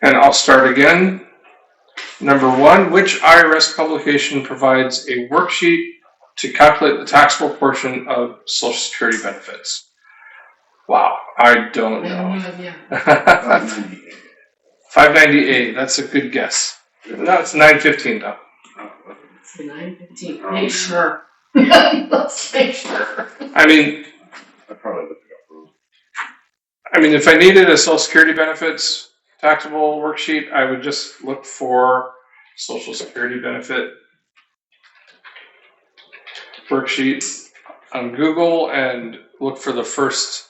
And I'll start again. Number one, which IRS publication provides a worksheet to calculate the taxable portion of Social Security benefits? Wow, I don't know. 590A, that's a good guess. No, it's 915 though. It's 915. Make sure. Let's make sure. I mean, I probably looked it up wrong. if I needed a Social Security benefits taxable worksheet, I would just look for Social Security benefit worksheet on Google and look for the first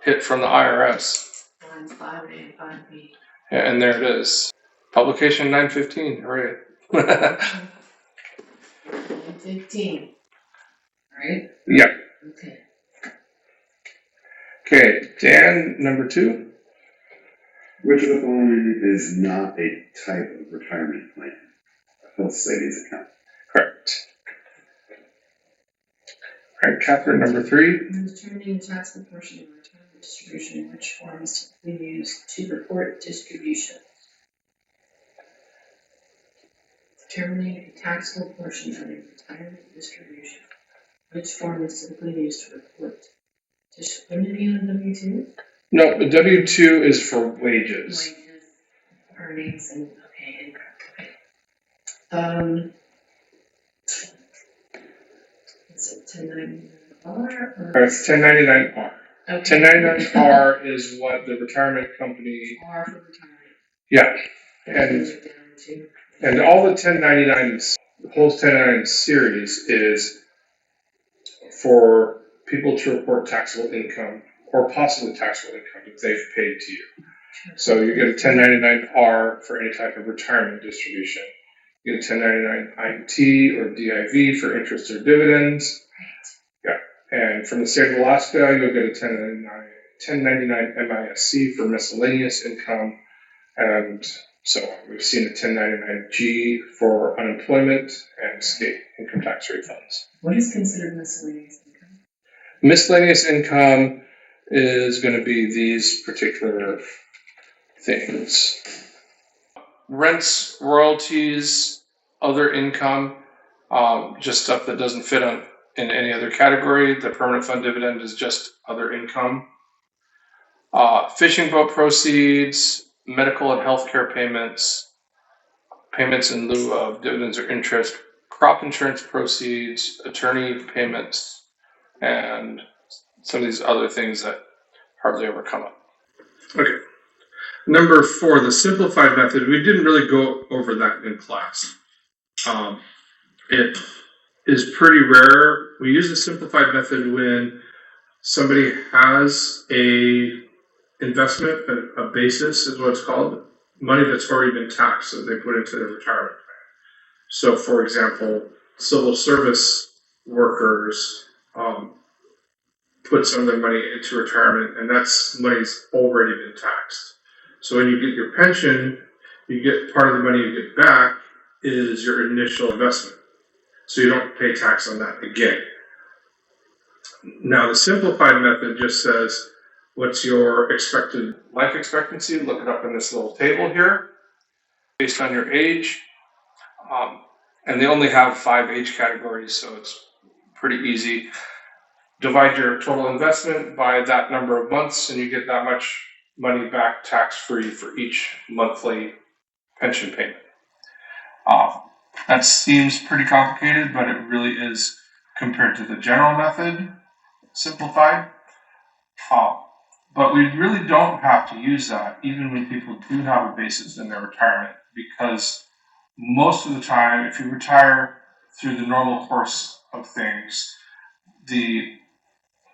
hit from the IRS. 5A and 5B. And there it is. Publication 915. Hooray. 915. Right? Yeah. Okay. Okay, Dan, number 2. Which of the following is not a type of retirement plan? A health savings account. Correct. All right, Catherine, number 3. When determining the taxable portion of retirement distribution, which form is typically used to report distribution? Determining a taxable portion of a retirement distribution, which form is typically used to report? Wouldn't it be on W-2? No, the W-2 is for wages. Wages, earnings, and income. Is it 1099R? It's 1099R. Okay. 1099R is what the retirement company. R for retirement. Yeah, and all the 1099s, the whole 1099 series is for people to report taxable income or possibly taxable income if they've paid to you. So you get a 1099R for any type of retirement distribution. You get a 1099-IT or DIV for interest or dividends. Yeah, and from the state of Alaska, you'll get a 1099 MISC for miscellaneous income, and so we've seen a 1099-G for unemployment and state income tax refunds. What is considered miscellaneous income? Miscellaneous income is going to be these particular things. Rents, royalties, other income, just stuff that doesn't fit in any other category. The permanent fund dividend is just other income. Fishing boat proceeds, medical and healthcare payments, payments in lieu of dividends or interest, crop insurance proceeds, attorney payments, and some of these other things that hardly ever come up. Okay. Number 4, the simplified method. We didn't really go over that in class. It is pretty rare. We use the simplified method when somebody has a investment, a basis is what it's called, money that's already been taxed that they put into their retirement plan. So, for example, civil service workers put some of their money into retirement, and that's money's already been taxed. So when you get your pension, you get part of the money you get back is your initial investment. So you don't pay tax on that again. Now the simplified method just says, what's your expected life expectancy? Look it up in this little table here, based on your age. And they only have 5 age categories, so it's pretty easy. Divide your total investment by that number of months, and you get that much money back tax-free for each monthly pension payment. That seems pretty complicated, but it really is compared to the general method, simplified. But we really don't have to use that even when people do have a basis in their retirement, because most of the time, if you retire through the normal course of things, the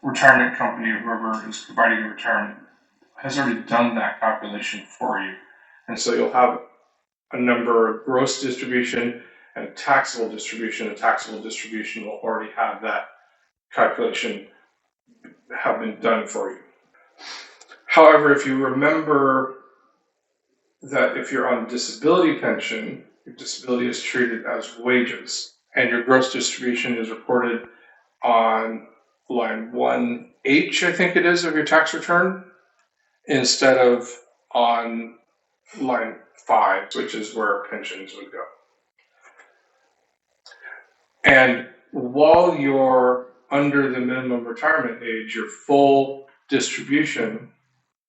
retirement company or whoever is providing your retirement has already done that calculation for you. And so you'll have a number of gross distribution and a taxable distribution. A taxable distribution will already have that calculation have been done for you. However, if you remember that if you're on disability pension, your disability is treated as wages, and your gross distribution is reported on line 1H, I think it is, of your tax return, instead of on line 5, which is where pensions would go. And while you're under the minimum retirement age, your full distribution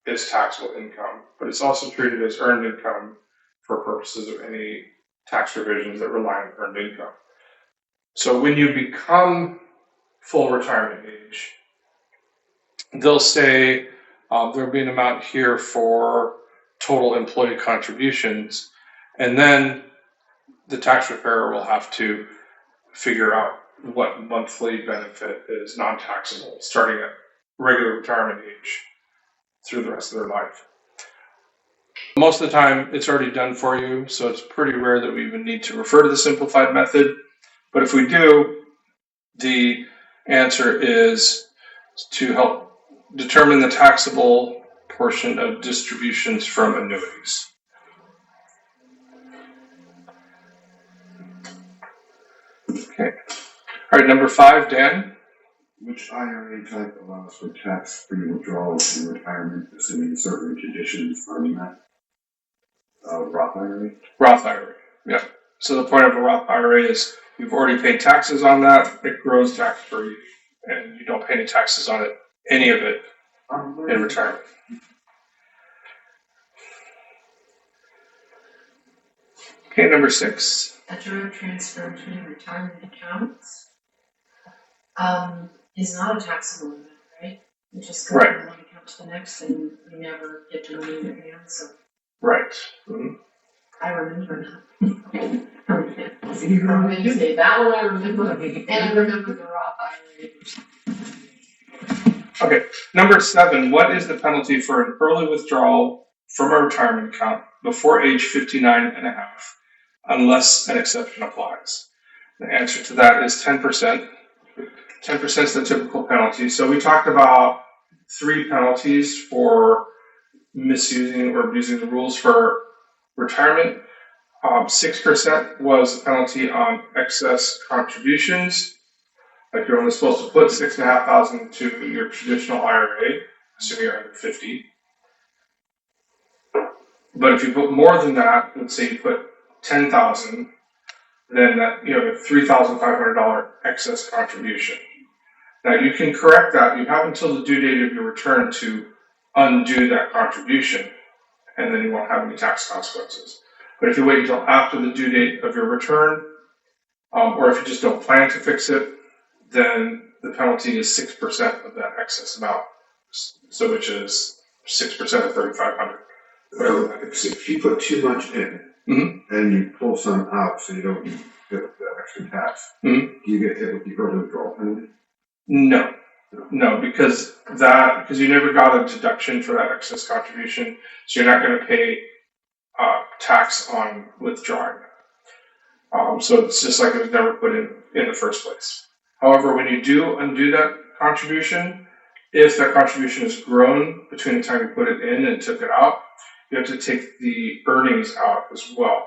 is taxable income, but it's also treated as earned income for purposes of any tax provisions that rely on earned income. So when you become full retirement age, they'll say there'll be an amount here for total employee contributions, and then the tax preparer will have to figure out what monthly benefit is non-taxable starting at regular retirement age through the rest of their life. Most of the time, it's already done for you, so it's pretty rare that we even need to refer to the simplified method. But if we do, the answer is to help determine the taxable portion of distributions from annuities. Okay. All right, number 5, Dan. Which IRA type allows for tax-free withdrawals in retirement, assuming certain conditions are met? Roth IRA? Roth IRA, yeah. So the point of a Roth IRA is you've already paid taxes on that, it grows tax-free, and you don't pay any taxes on it, any of it, in retirement. Okay, number 6. A direct transfer between retirement accounts is not a taxable event, right? You just go from one account to the next and you never get to money in your hands. So Right. Mm-hmm. I remember now. You say that one, I remember. And I remember the Roth IRA. Okay, number 7. What is the penalty for an early withdrawal from a retirement account before age 59 and a half, unless an exception applies? The answer to that is 10%. 10% is the typical penalty. So we talked about 3 penalties for misusing or abusing the rules for retirement. 6% was the penalty on excess contributions. Like you're only supposed to put $6,500 to your traditional IRA, assuming you're under 50. But if you put more than that, let's say you put $10,000, then that you have a $3,500 excess contribution. Now you can correct that. You have until the due date of your return to undo that contribution, and then you won't have any tax consequences. But if you wait until after the due date of your return, or if you just don't plan to fix it, then the penalty is 6% of that excess amount. So which is 6% of 3,500. If you put too much in, and you pull some out so you don't get the extra tax, do you get hit with the early withdrawal penalty? No, because you never got a deduction for that excess contribution, so you're not going to pay tax on withdrawing. So it's just like it was never put in the first place. However, when you do undo that contribution, if that contribution has grown between the time you put it in and took it out, you have to take the earnings out as well.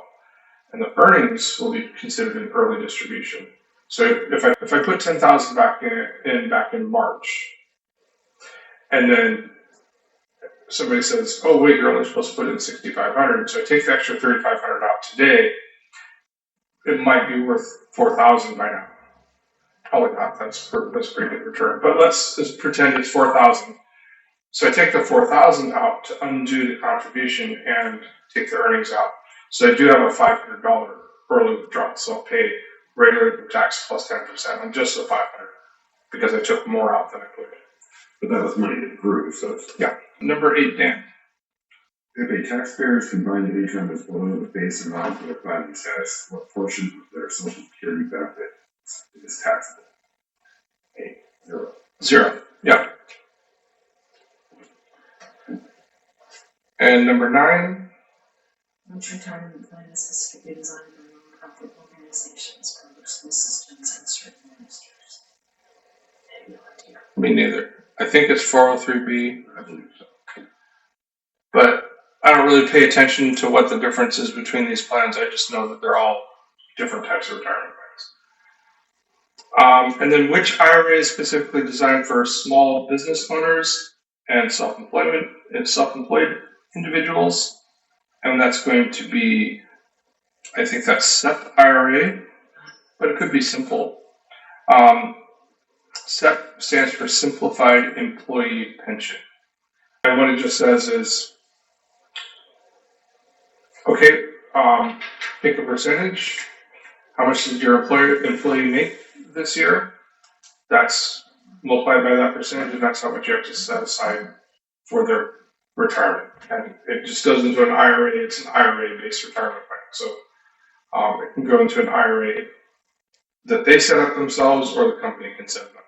And the earnings will be considered an early distribution. So if I put $10,000 back in March, and then somebody says, "Oh wait, you're only supposed to put in $6,500," so I take the extra $3,500 out today, it might be worth $4,000 by now. Probably not. That's a pretty good return. But let's just pretend it's $4,000. So I take the $4,000 out to undo the contribution and take the earnings out. So I do have a $500 early withdrawal. So I'll pay regular tax plus 10% on just the $500 because I took more out than I put in. But that was money that grew, so it's... Yeah. Number 8, Dan. If a taxpayer's combined income is below the base amount for their filing status, what portion of their Social Security benefit is taxable? 0. Yeah. And number 9. Which retirement plan is specifically designed for non-profit organizations, public school systems, and certain ministers? I have no idea. Me neither. I think it's 403B. I believe so. But I don't really pay attention to what the difference is between these plans. I just know that they're all different types of retirement plans. And then which IRA is specifically designed for small business owners and self-employed individuals? and that's going to be, I think that's SEP IRA, but it could be simple. SEP stands for Simplified Employee Pension. And what it just says is, okay, pick a percentage. How much did your employee make this year? That's multiplied by that percentage, and that's how much you have to set aside for their retirement. And it just goes into an IRA. It's an IRA-based retirement plan. So it can go into an IRA that they set up themselves, or the company can set it up.